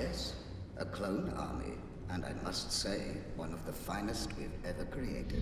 Yes, a clone army, and I must say, one of the finest we've ever created.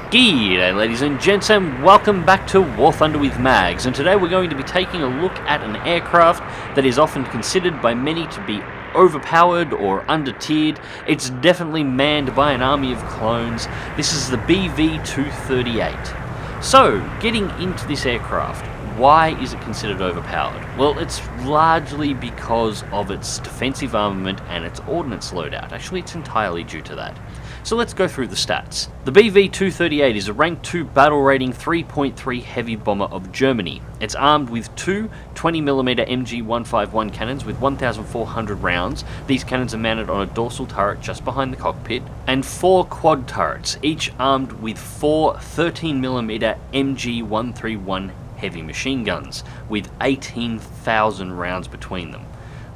G'day ladies and gents, and welcome back to War Thunder with Mags, and today we're going to be taking a look at an aircraft that is often considered by many to be overpowered or under-tiered. It's definitely manned by an army of clones. This is the BV-238. So, getting into this aircraft, why is it considered overpowered? Well, it's largely because of its defensive armament and its ordnance loadout. Actually, it's entirely due to that. So let's go through the stats. The BV-238 is a rank 2 battle rating 3.3 heavy bomber of Germany. It's armed with two 20mm MG151 cannons with 1,400 rounds. These cannons are mounted on a dorsal turret just behind the cockpit, and four quad turrets, each armed with four 13mm MG131 heavy machine guns with 18,000 rounds between them.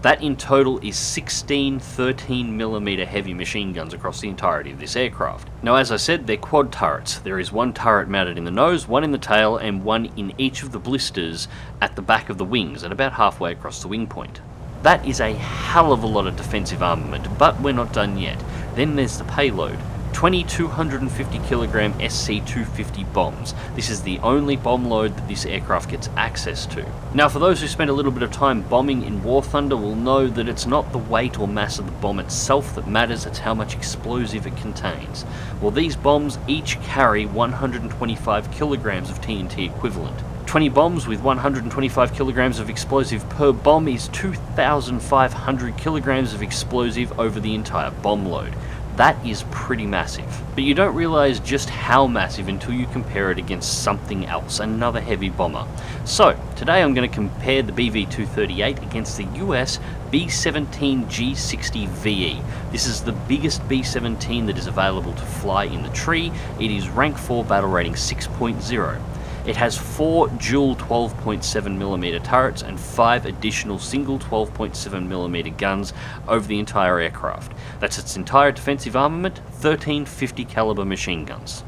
That in total is 16 13mm heavy machine guns across the entirety of this aircraft. Now, as I said, they're quad turrets. There is one turret mounted in the nose, one in the tail, and one in each of the blisters at the back of the wings and about halfway across the wing point. That is a hell of a lot of defensive armament, but we're not done yet. Then there's the payload. 20 250kg SC-250 bombs. This is the only bomb load that this aircraft gets access to. Now, for those who spend a little bit of time bombing in War Thunder will know that it's not the weight or mass of the bomb itself that matters, it's how much explosive it contains. Well, these bombs each carry 125 kilograms of TNT equivalent. 20 bombs with 125 kilograms of explosive per bomb is 2,500 kilograms of explosive over the entire bomb load. That is pretty massive, but you don't realise just how massive until you compare it against something else, another heavy bomber. So, today I'm going to compare the BV-238 against the US B-17 G60VE. This is the biggest B-17 that is available to fly in the tree. It is rank 4 battle rating 6.0. It has 4 dual 12.7mm turrets and 5 additional single 12.7mm guns over the entire aircraft. That's its entire defensive armament, 13 50 caliber machine guns.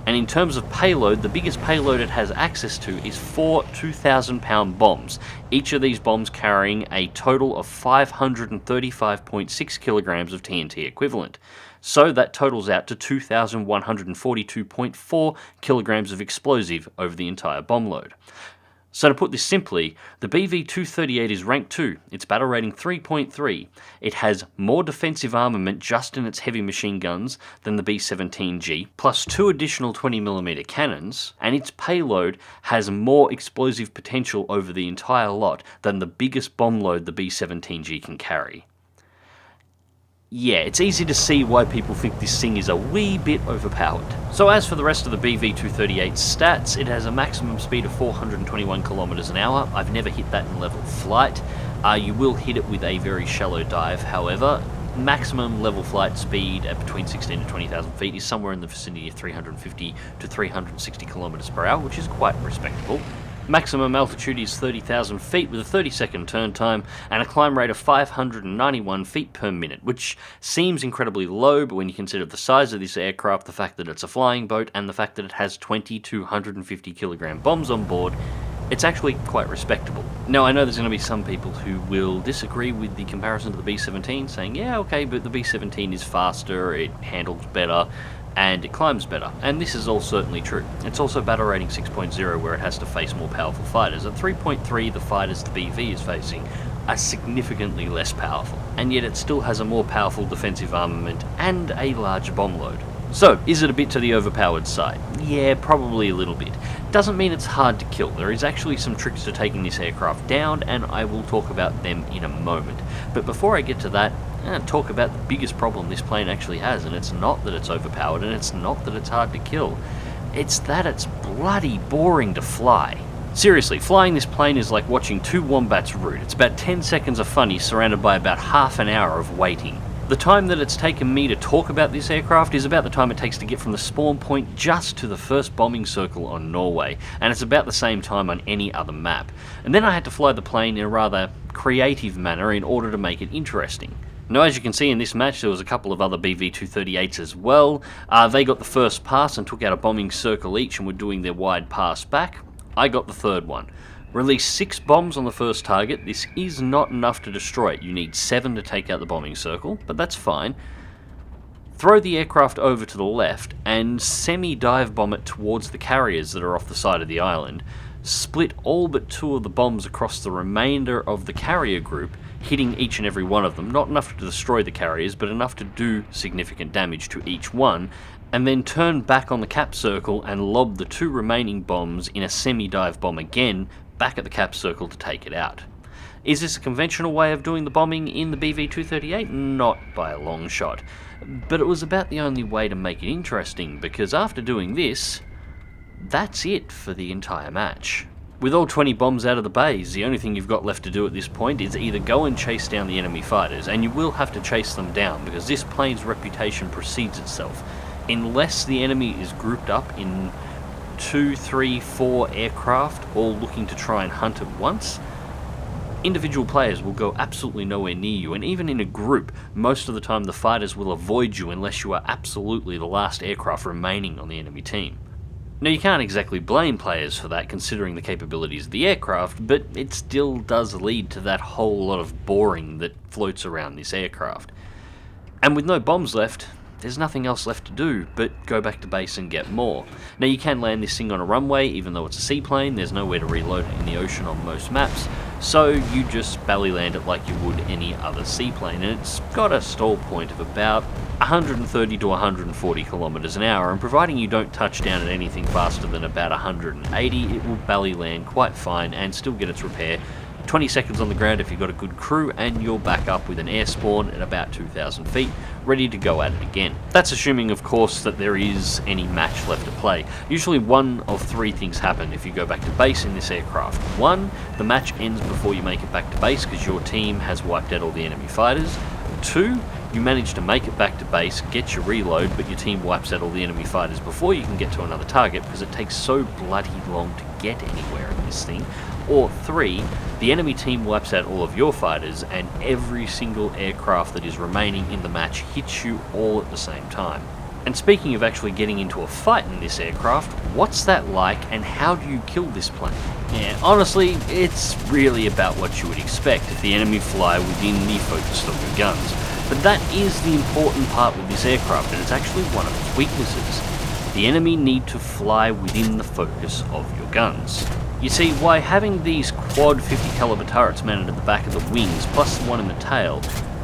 And in terms of payload, the biggest payload it has access to is 4 2,000-pound bombs, each of these bombs carrying a total of 535.6 kilograms of TNT equivalent. So that totals out to 2,142.4 kilograms of explosive over the entire bomb load. So to put this simply, the BV-238 is rank 2, its battle rating 3.3. It has more defensive armament just in its heavy machine guns than the B-17G, plus 2 additional 20mm cannons, and its payload has more explosive potential over the entire lot than the biggest bomb load the B-17G can carry. Yeah, it's easy to see why people think this thing is a wee bit overpowered. So as for the rest of the BV-238's stats, it has a maximum speed of 421 kilometers an hour. I've never hit that in level flight. You will hit it with a very shallow dive, however. Maximum level flight speed at between 16 to 20,000 feet is somewhere in the vicinity of 350 to 360 kilometers per hour, which is quite respectable. Maximum altitude is 30,000 feet with a 30-second turn time and a climb rate of 591 feet per minute, which seems incredibly low, but when you consider the size of this aircraft, the fact that it's a flying boat, and the fact that it has 20 250 kilogram bombs on board, it's actually quite respectable. Now, I know there's going to be some people who will disagree with the comparison to the B-17, saying, yeah, okay, but the B-17 is faster, it handles better, and it climbs better, and this is all certainly true. It's also battle rating 6.0, where it has to face more powerful fighters. At 3.3, the fighters the BV is facing are significantly less powerful, and yet it still has a more powerful defensive armament and a larger bomb load. So, is it a bit to the overpowered side? Yeah, probably a little bit. Doesn't mean it's hard to kill. There is actually some tricks to taking this aircraft down, and I will talk about them in a moment. But before I get to that, I'm going to talk about the biggest problem this plane actually has, and it's not that it's overpowered, and it's not that it's hard to kill. It's that it's bloody boring to fly. Seriously, flying this plane is like watching two wombats root. It's about 10 seconds of funny surrounded by about half an hour of waiting. The time that it's taken me to talk about this aircraft is about the time it takes to get from the spawn point just to the first bombing circle on Norway, and it's about the same time on any other map. And then I had to fly the plane in a rather creative manner in order to make it interesting. Now, as you can see in this match, there was a couple of other BV-238s as well. They got the first pass and took out a bombing circle each and were doing their wide pass back. I got the third one. Release 6 bombs on the first target. This is not enough to destroy it. You need 7 to take out the bombing circle, but that's fine. Throw the aircraft over to the left and semi-dive bomb it towards the carriers that are off the side of the island. Split all but 2 of the bombs across the remainder of the carrier group, hitting each and every one of them. Not enough to destroy the carriers, but enough to do significant damage to each one, and then turn back on the cap circle and lob the 2 remaining bombs in a semi-dive bomb again, back at the cap circle to take it out. Is this a conventional way of doing the bombing in the BV-238? Not by a long shot. But it was about the only way to make it interesting, because after doing this, that's it for the entire match. With all 20 bombs out of the bays, the only thing you've got left to do at this point is either go and chase down the enemy fighters, and you will have to chase them down, because this plane's reputation precedes itself. Unless the enemy is grouped up in 2, 3, 4 aircraft, all looking to try and hunt at once, individual players will go absolutely nowhere near you, and even in a group, most of the time the fighters will avoid you unless you are absolutely the last aircraft remaining on the enemy team. Now, you can't exactly blame players for that considering the capabilities of the aircraft, but it still does lead to that whole lot of boring that floats around this aircraft. And with no bombs left, there's nothing else left to do but go back to base and get more. Now, you can land this thing on a runway, even though it's a seaplane. There's nowhere to reload it in the ocean on most maps, so you just belly land it like you would any other seaplane, and it's got a stall point of about 130 to 140 kilometers an hour, and providing you don't touch down at anything faster than about 180, it will belly land quite fine and still get its repair. 20 seconds on the ground if you've got a good crew, and you're back up with an air spawn at about 2,000 feet, ready to go at it again. That's assuming, of course, that there is any match left to play. Usually one of 3 things happen if you go back to base in this aircraft. 1, the match ends before you make it back to base because your team has wiped out all the enemy fighters. 2, you manage to make it back to base, get your reload, but your team wipes out all the enemy fighters before you can get to another target because it takes so bloody long to get anywhere in this thing. Or 3, the enemy team wipes out all of your fighters and every single aircraft that is remaining in the match hits you all at the same time. And speaking of actually getting into a fight in this aircraft, what's that like and how do you kill this plane? Yeah, honestly, it's really about what you would expect if the enemy fly within the focus of your guns. But that is the important part with this aircraft, and it's actually one of its weaknesses. The enemy need to fly within the focus of your guns. You see, by having these quad 50 caliber turrets mounted at the back of the wings, plus the one in the tail,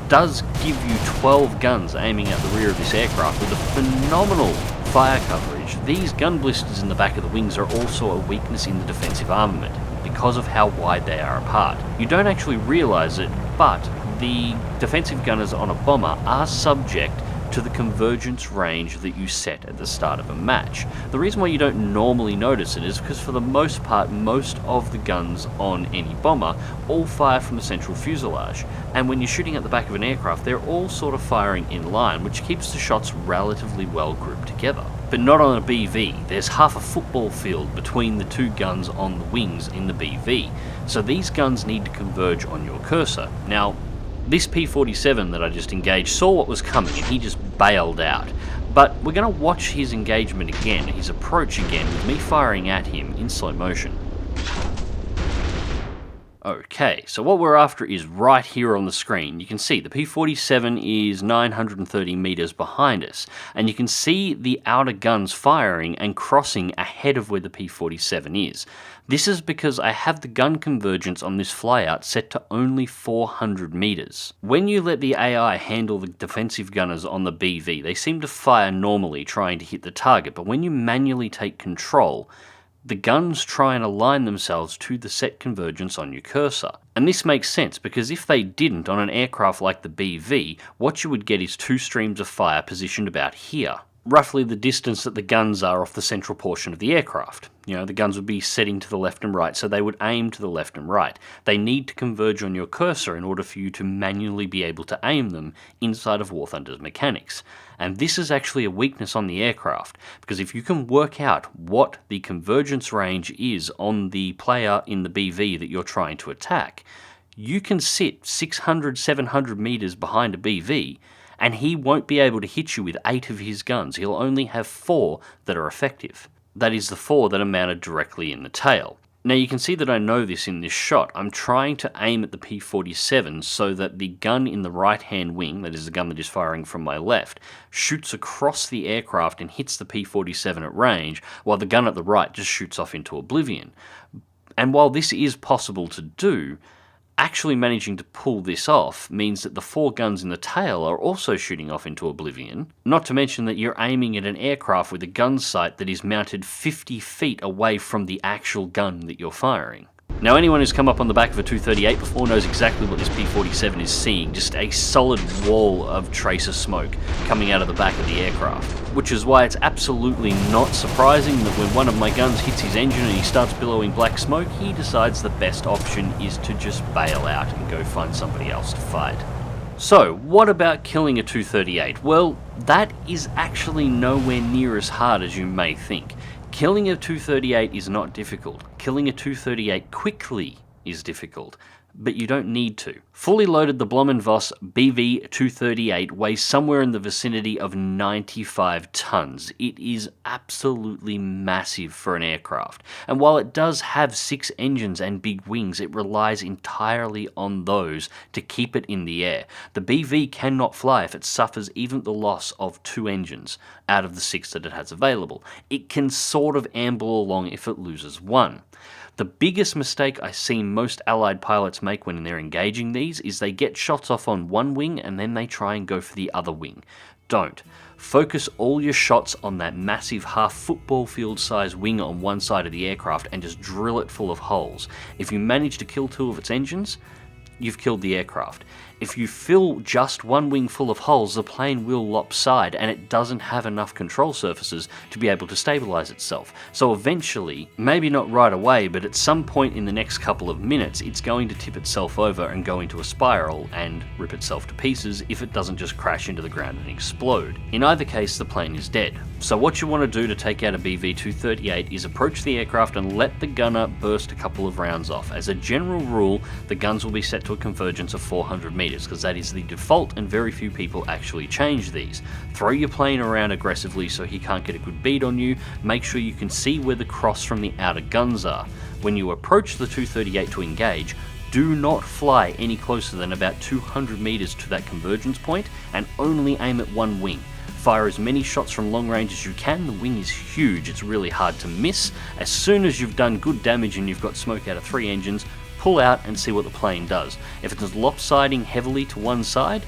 does give you 12 guns aiming at the rear of this aircraft with a phenomenal fire coverage. These gun blisters in the back of the wings are also a weakness in the defensive armament because of how wide they are apart. You don't actually realise it, but the defensive gunners on a bomber are subject to the convergence range that you set at the start of a match. The reason why you don't normally notice it is because for the most part, most of the guns on any bomber all fire from the central fuselage, and when you're shooting at the back of an aircraft, they're all sort of firing in line, which keeps the shots relatively well grouped together. But not on a BV. There's half a football field between the 2 guns on the wings in the BV, so these guns need to converge on your cursor. Now, this P-47 that I just engaged saw what was coming and he just bailed out. But we're going to watch his engagement again, his approach again, with me firing at him in slow motion. Okay, so what we're after is right here on the screen. You can see the P-47 is 930 meters behind us, and you can see the outer guns firing and crossing ahead of where the P-47 is. This is because I have the gun convergence on this flyout set to only 400 meters. When you let the AI handle the defensive gunners on the BV, they seem to fire normally trying to hit the target, but when you manually take control, the guns try and align themselves to the set convergence on your cursor. And this makes sense because if they didn't on an aircraft like the BV, what you would get is 2 streams of fire positioned about here, roughly the distance that the guns are off the central portion of the aircraft. You know, the guns would be setting to the left and right, so they would aim to the left and right. They need to converge on your cursor in order for you to manually be able to aim them inside of War Thunder's mechanics. And this is actually a weakness on the aircraft, because if you can work out what the convergence range is on the player in the BV that you're trying to attack, you can sit 600, 700 meters behind a BV, and he won't be able to hit you with 8 of his guns. He'll only have 4 that are effective. That is the 4 that are mounted directly in the tail. Now you can see that I know this in this shot. I'm trying to aim at the P-47 so that the gun in the right-hand wing, that is the gun that is firing from my left, shoots across the aircraft and hits the P-47 at range, while the gun at the right just shoots off into oblivion. And while this is possible to do, actually managing to pull this off means that the 4 guns in the tail are also shooting off into oblivion, not to mention that you're aiming at an aircraft with a gun sight that is mounted 50 feet away from the actual gun that you're firing. Now anyone who's come up on the back of a 238 before knows exactly what this P-47 is seeing, just a solid wall of tracer smoke coming out of the back of the aircraft. Which is why it's absolutely not surprising that when one of my guns hits his engine and he starts billowing black smoke, he decides the best option is to just bail out and go find somebody else to fight. So, what about killing a 238? Well, that is actually nowhere near as hard as you may think. Killing a 238 is not difficult. Killing a 238 quickly is difficult, but you don't need to. Fully loaded, the Blohm Voss BV-238 weighs somewhere in the vicinity of 95 tons. It is absolutely massive for an aircraft, and while it does have 6 engines and big wings, it relies entirely on those to keep it in the air. The BV cannot fly if it suffers even the loss of 2 engines out of the 6 that it has available. It can sort of amble along if it loses 1. The biggest mistake I see most Allied pilots make when they're engaging these is they get shots off on one wing and then they try and go for the other wing. Don't. Focus all your shots on that massive half football field size wing on one side of the aircraft and just drill it full of holes. If you manage to kill 2 of its engines, you've killed the aircraft. If you fill just one wing full of holes, the plane will lopside and it doesn't have enough control surfaces to be able to stabilize itself. So eventually, maybe not right away, but at some point in the next couple of minutes, it's going to tip itself over and go into a spiral and rip itself to pieces if it doesn't just crash into the ground and explode. In either case, the plane is dead. So what you want to do to take out a BV-238 is approach the aircraft and let the gunner burst a couple of rounds off. As a general rule, the guns will be set to a convergence of 400 meters, because that is the default and very few people actually change these. Throw your plane around aggressively so he can't get a good bead on you. Make sure you can see where the cross from the outer guns are. When you approach the 238 to engage, do not fly any closer than about 200 meters to that convergence point and only aim at one wing. Fire as many shots from long range as you can. The wing is huge, it's really hard to miss. As soon as you've done good damage and you've got smoke out of 3 engines, pull out and see what the plane does. If it is lopsiding heavily to one side,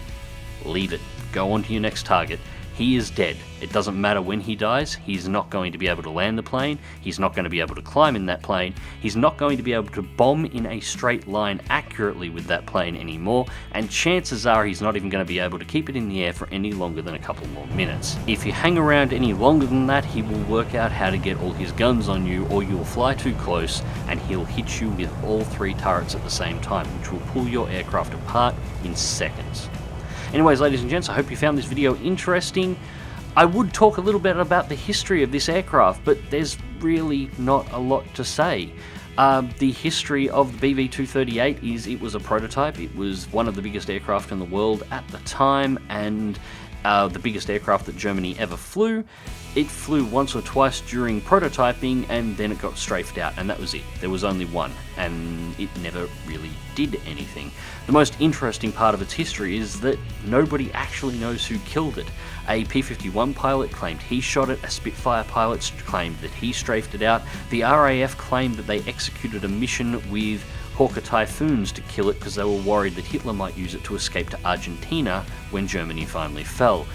leave it. Go on to your next target. He is dead. It doesn't matter when he dies, he's not going to be able to land the plane, he's not going to be able to climb in that plane, he's not going to be able to bomb in a straight line accurately with that plane anymore, and chances are he's not even going to be able to keep it in the air for any longer than a couple more minutes. If you hang around any longer than that, he will work out how to get all his guns on you, or you'll fly too close and he'll hit you with all 3 turrets at the same time, which will pull your aircraft apart in seconds. Anyways, ladies and gents, I hope you found this video interesting. I would talk a little bit about the history of this aircraft, but there's really not a lot to say. The history of the BV-238 is it was a prototype. It was one of the biggest aircraft in the world at the time, and the biggest aircraft that Germany ever flew. It flew once or twice during prototyping, and then it got strafed out, and that was it. There was only one, and it never really did anything. The most interesting part of its history is that nobody actually knows who killed it. A P-51 pilot claimed he shot it, a Spitfire pilot claimed that he strafed it out, the RAF claimed that they executed a mission with Hawker Typhoons to kill it because they were worried that Hitler might use it to escape to Argentina when Germany finally fell.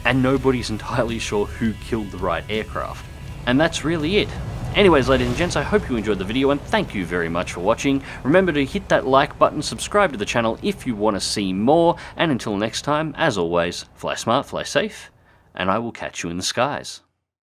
And nobody's entirely sure who killed the Wright aircraft. And that's really it. Anyways, ladies and gents, I hope you enjoyed the video and thank you very much for watching. Remember to hit that like button, subscribe to the channel if you want to see more, and until next time, as always, fly smart, fly safe, and I will catch you in the skies.